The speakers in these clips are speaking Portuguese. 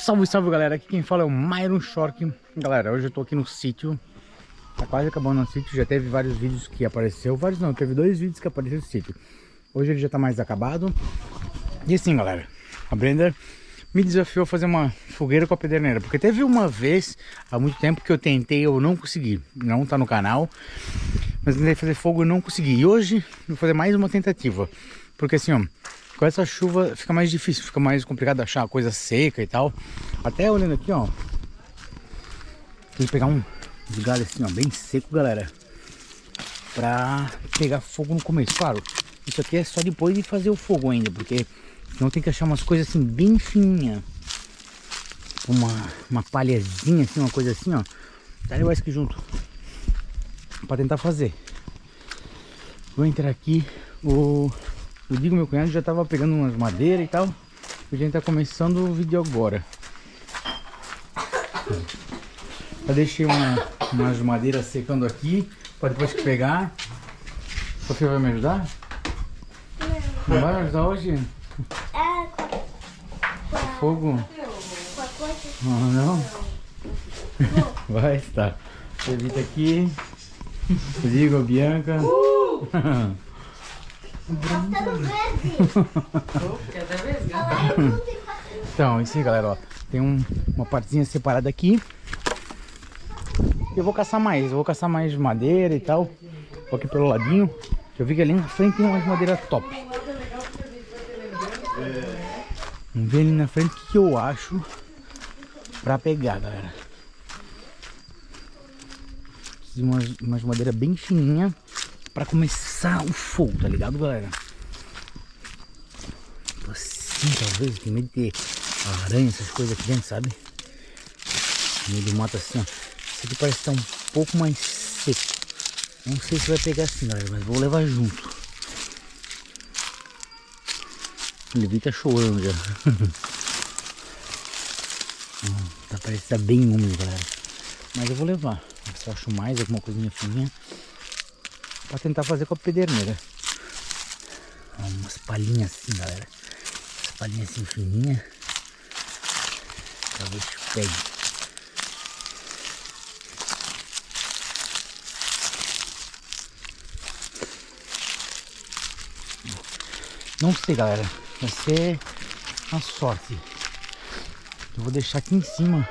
Salve, salve galera, aqui quem fala é o Myron Shork. Galera, hoje eu tô aqui no sítio. Tá quase acabando o sítio, já teve vários vídeos que apareceu. Vários não, teve 2 vídeos que apareceu no sítio. Hoje ele já tá mais acabado. E assim galera, a Brenda me desafiou a fazer uma fogueira com a pederneira. Porque teve uma vez, há muito tempo, que eu tentei, eu não consegui. Não tá no canal, mas tentei fazer fogo e não consegui. E hoje eu vou fazer mais uma tentativa. Porque assim, ó, com essa chuva fica mais difícil, fica mais complicado achar uma coisa seca e tal. Até olhando aqui, ó, tem que pegar um galho assim, ó, bem seco, galera, pra pegar fogo no começo. Claro, isso aqui é só depois de fazer o fogo ainda, porque senão tem que achar umas coisas assim bem fininhas. Uma palhazinha assim, uma coisa assim, ó. Tá legal isso aqui junto pra tentar fazer. Vou entrar aqui, o Digo, meu cunhado, já tava pegando umas madeiras e tal. A gente tá começando o vídeo agora. Já deixei umas madeiras secando aqui, para depois que pegar. Sofia vai me ajudar? Não vai me ajudar hoje? Fogo? Não? Vai estar. Evita aqui. Digo, Bianca. Então, isso aí galera, ó. Tem uma partezinha separada aqui. Eu vou caçar mais, madeira e tal. Vou aqui pelo ladinho. Eu vi que ali na frente tem umas madeiras top. Vamos ver ali na frente o que eu acho pra pegar, galera. Preciso de umas madeiras bem fininhas pra começar o fogo, tá ligado, galera? Assim, talvez, tem medo de ter aranha, essas coisas aqui dentro, sabe? Meio do mato assim, ó. Esse aqui parece estar um pouco mais seco. Não sei se vai pegar assim, galera, mas vou levar junto. O Levi tá chorando já. Tá parecendo estar bem úmido, galera. Mas eu vou levar. Se eu acho mais alguma coisinha fininha pra tentar fazer com a pederneira. Umas palhinhas assim, galera. Umas palhinhas assim fininhas. Talvez pegue. Não sei, galera. Vai ser uma sorte. Eu vou deixar aqui em cima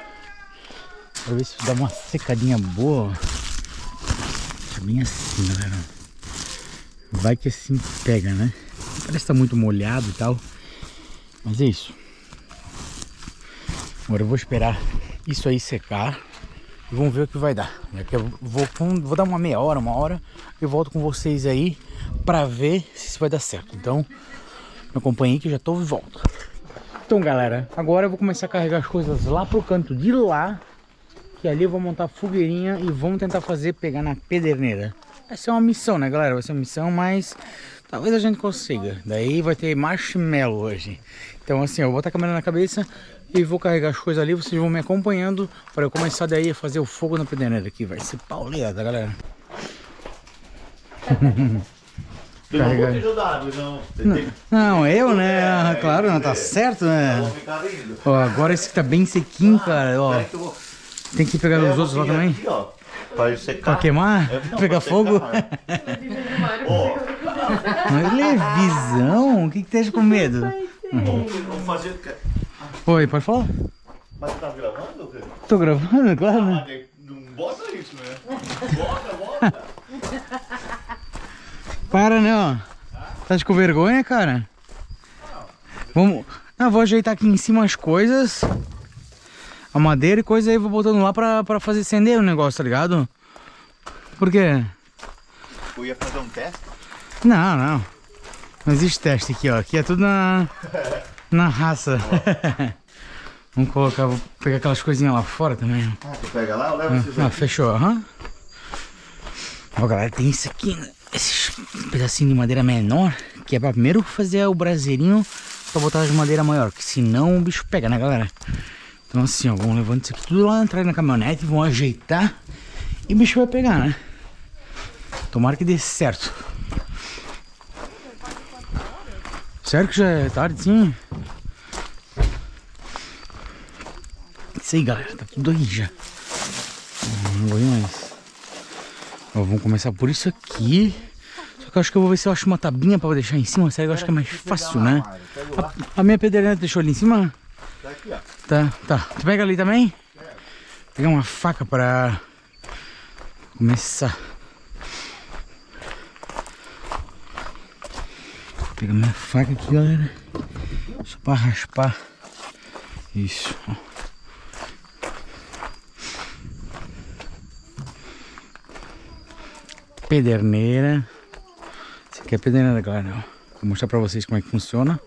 pra ver se dá uma secadinha boa. Bem assim, galera. Vai que assim pega, né? Parece que tá muito molhado e tal, mas é isso. Agora eu vou esperar isso aí secar e vamos ver o que vai dar. Eu vou dar uma meia hora, uma hora. Eu volto com vocês aí pra ver se isso vai dar certo. Então me acompanhe aí que eu já tô de volta. Então galera, agora eu vou começar a carregar as coisas lá pro canto de lá, que ali eu vou montar a fogueirinha e vamos tentar pegar na pederneira. Vai ser uma missão, né, galera? Vai ser uma missão, mas talvez a gente consiga. Daí vai ter marshmallow hoje. Então assim, eu vou botar a câmera na cabeça e vou carregar as coisas ali. Vocês vão me acompanhando para eu começar daí a fazer o fogo na pederneira aqui. Vai ser pauleada, galera. Carregar. Não, eu, né? Claro, não tá certo, né? Ó, agora esse que tá bem sequinho, cara, ó. Tem que pegar os outros lá também? Aqui, ó, pra secar. Pra queimar? Não, pegar fogo? Ó, Mas levisão? O que tem com medo? vamos fazer. Oi, pode falar? Mas tá gravando? Tô gravando, claro, né? Não bota isso, né? Bota. Para, né, ó. Tá com vergonha, cara? Vamos... Ah, vou ajeitar aqui em cima as coisas. A madeira e coisa aí, vou botando lá pra fazer acender o negócio, tá ligado? Por quê? Eu ia fazer um teste? Não. Não existe teste aqui, ó. Aqui é tudo na raça. Vamos colocar, vou pegar aquelas coisinhas lá fora também. Ah, tu pega lá, eu levo esses aqui. Fechou, aham. Ó, galera, tem isso aqui, esses pedacinhos de madeira menor, que é pra primeiro fazer o braseirinho pra botar as madeiras maiores, que senão o bicho pega, né, galera? Então assim, ó, vamos levando isso aqui tudo lá, entrar na caminhonete, vão ajeitar e o bicho vai pegar, né? Tomara que dê certo. Sério que já é tarde, sim? cansei, galera. Tá tudo aí já. Não vou ir mais. Ó, vamos começar por isso aqui. Só que eu acho que eu vou ver se eu acho uma tabinha pra deixar em cima. Sério, eu acho que é mais fácil, né? A minha pedreira deixou ali em cima? Tá aqui, ó. Tá. Tu pega ali também? Pegar uma faca pra começar. Vou pegar minha faca aqui, galera. Só pra raspar. Isso, ó. Pederneira. Essa aqui é a pederneira, galera. Vou mostrar pra vocês como é que funciona.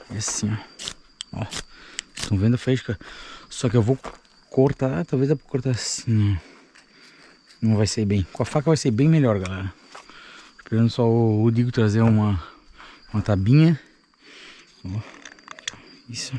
É assim, ó. Ó. Estão vendo a faísca? Só que eu vou cortar. Talvez dá pra cortar assim. Não vai ser bem. Com a faca vai ser bem melhor, galera. Esperando só o Digo trazer uma tabinha. Ó. Isso.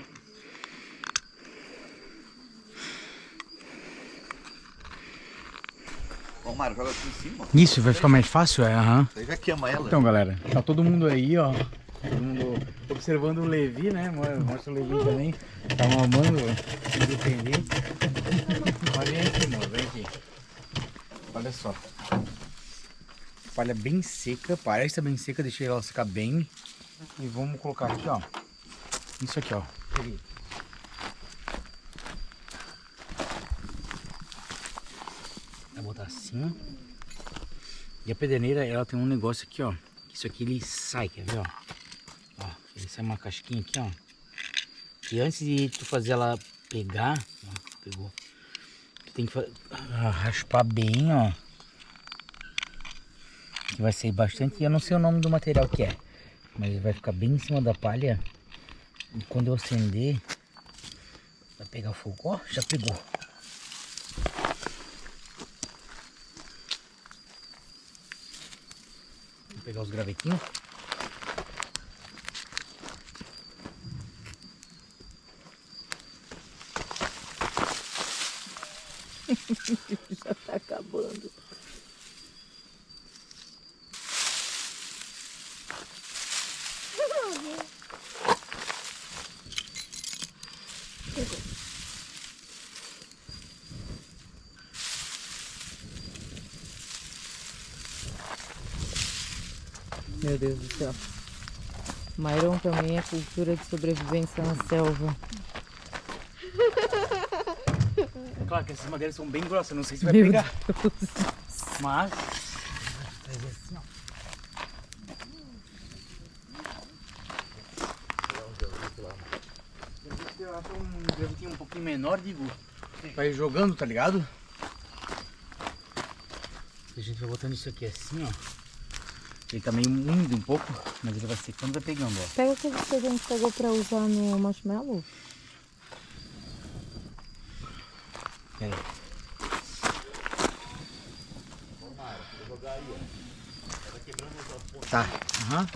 Ó, Mário, joga aqui em cima. Isso, vai ficar mais fácil? É, aham. Aí já queima ela. Então, galera, tá todo mundo aí, ó. Todo mundo observando o Levi, né? Mostra o Levi também. Tá mamando, independente. Mas vem aqui, amor, vem aqui. Olha só. Palha bem seca, parece estar bem seca, deixei ela secar bem. E vamos colocar aqui, ó. Isso aqui, ó. Peguei. Vou botar assim. E a pederneira, ela tem um negócio aqui, ó. Isso aqui ele sai, quer ver, ó? Ó, ele sai uma casquinha aqui, ó. E antes de tu fazer ela pegar, ó, pegou. Tu tem que raspar bem, ó. Que vai sair bastante. Eu não sei o nome do material que é, mas vai ficar bem em cima da palha. E quando eu acender, vai pegar fogo. Ó, já pegou. Vou pegar os gravetinhos. Já tá acabando. Meu Deus do céu. Myron também é cultura de sobrevivência na selva. Claro que essas madeiras são bem grossas, não sei se vai Meu pegar. Deus. Mas assim, ó. Eu acho um gravetinho um pouquinho menor, digo. Vai jogando, tá ligado? A gente vai botando isso aqui assim, ó. Ele tá meio úmido um pouco, mas ele vai secando e vai pegando, ó. Pega aquele que a gente pegou pra usar no marshmallow. Pera aí. Tá, aham.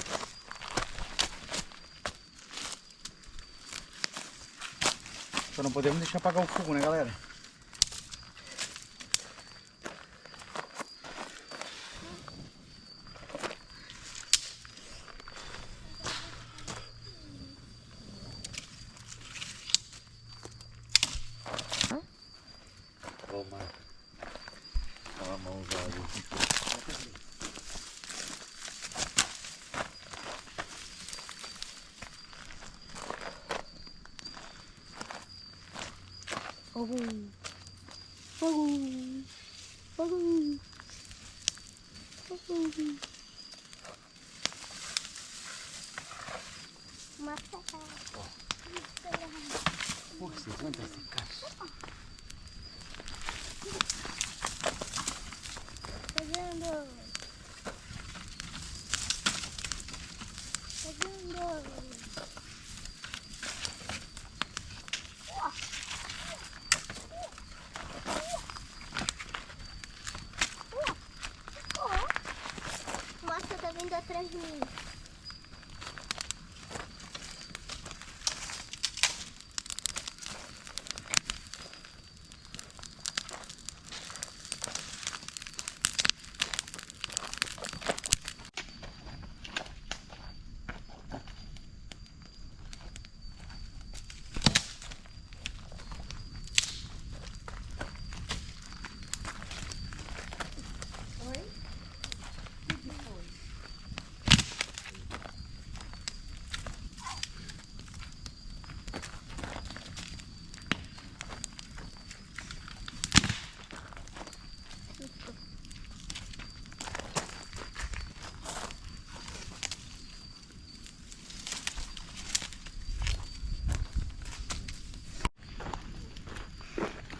Só não podemos deixar apagar o fogo, né, galera? Toma. Toma a mão usada. Fogo. Fogo. Fogo. Fogo. Por que você planta esse cacho? Mostra, tá vindo atrás de mim.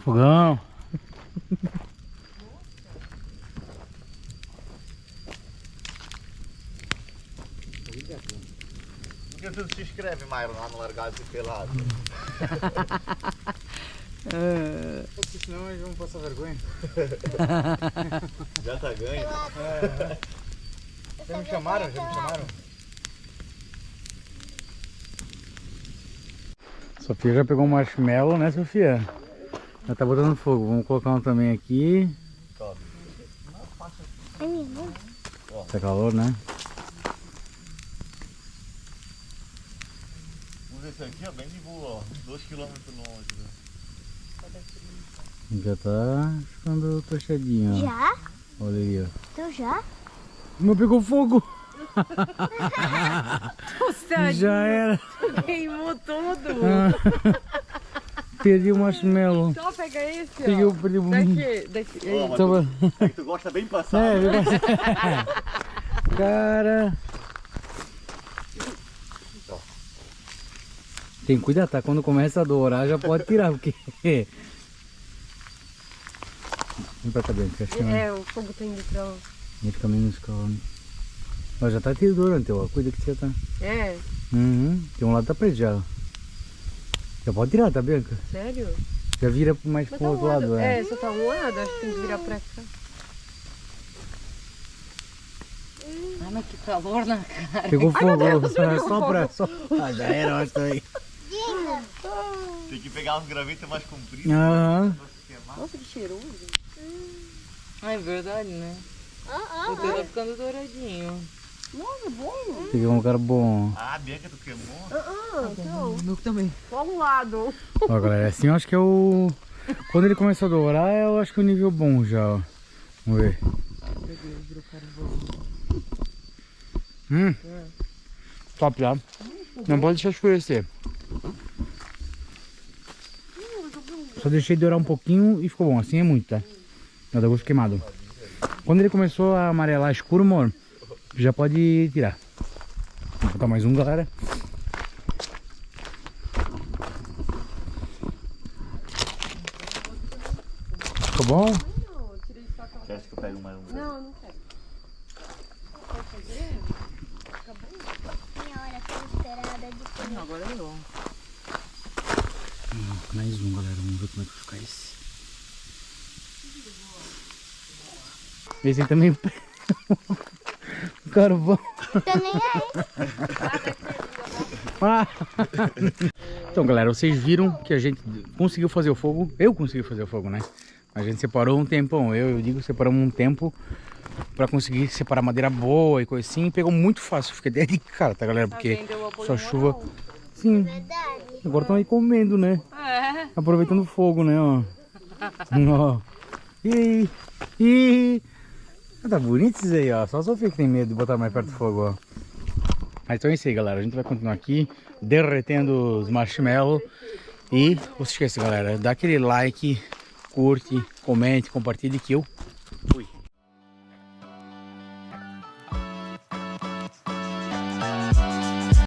Fogão. Por que tu não se inscreve, Myron, lá no Largados e Pelado? Porque senão eles vão passar vergonha. Já tá ganho. Já me chamaram, Sofia já pegou um marshmallow, né, Sofia? Já tá botando fogo. Vamos colocar um também aqui. Tá calor, né? Vamos ver esse aqui, ó, bem de boa, ó. 2 km longe, né? Já tá ficando tochadinho, ó. Já? Olha aí, ó. Então já? Não pegou fogo! Nossa, Já era! queimou tudo. Perdi o marshmallow. Só pega esse, ó. Perdi o Daqui. Ó, mas Tava... é que tu gosta bem passado, É, né? cara. Tem que cuidar, tá? Quando começa a dourar já pode tirar, porque... Vem pra cá dentro, acho que não. O fogo tá indo pra lá. Vai ficar menos calor. Ó, já tá dourando, ó. Cuida que você tá. É? Uhum. Tem um lado tá preto já. Já pode tirar, tá, Bianca? Sério? Já vira mais pro outro lado, É, só tá um lado, acho que tem que virar pra cá. Ai, mas que calor na cara. Pegou fogo, Deus, só pegou pra... Só... Ah, já era, olha isso aí. Tem que pegar uns gravetos mais compridos. Aham. Nossa, que cheiroso. Ah, é verdade, né? O teu tá ficando douradinho. Nossa, bom. Peguei um cara bom. Ah, Bianca, tu queimou? Então. O meu também. Só um lado. Ó, galera, assim eu acho que é o... Quando ele começa a dourar, eu acho que é o nível bom já, ó. Vamos ver. Top já. Não pode deixar escurecer. Só deixei dourar um pouquinho e ficou bom. Assim é muito, tá? Não dá gosto queimado. Quando ele começou a amarelar escuro, amor, já pode tirar. Vou botar mais um, galera. Ficou bom? Você acha que eu pego mais um? Não, não quero. Minha hora esperada de comer. Agora não. Mais um, galera. Vamos ver como é que vai ficar esse. Esse aí também. O carvão. Tô nem aí. Ah. Então, galera, vocês viram que a gente conseguiu fazer o fogo. Eu consegui fazer o fogo, né? A gente separou um tempão. Eu digo, separamos um tempo pra conseguir separar madeira boa e coisa assim. E pegou muito fácil. Fiquei até de cara, tá, galera? Porque só chuva. Sim. Verdade. Agora estão aí comendo, né? É. Aproveitando o fogo, né? Ó. Ó. Ih. Tá bonito isso aí, ó. Só a Sofia que tem medo de botar mais perto do fogo, ó. Mas então é isso aí, galera. A gente vai continuar aqui derretendo os marshmallows. E não se esqueça, galera. Dá aquele like, curte, comente, compartilhe que eu fui.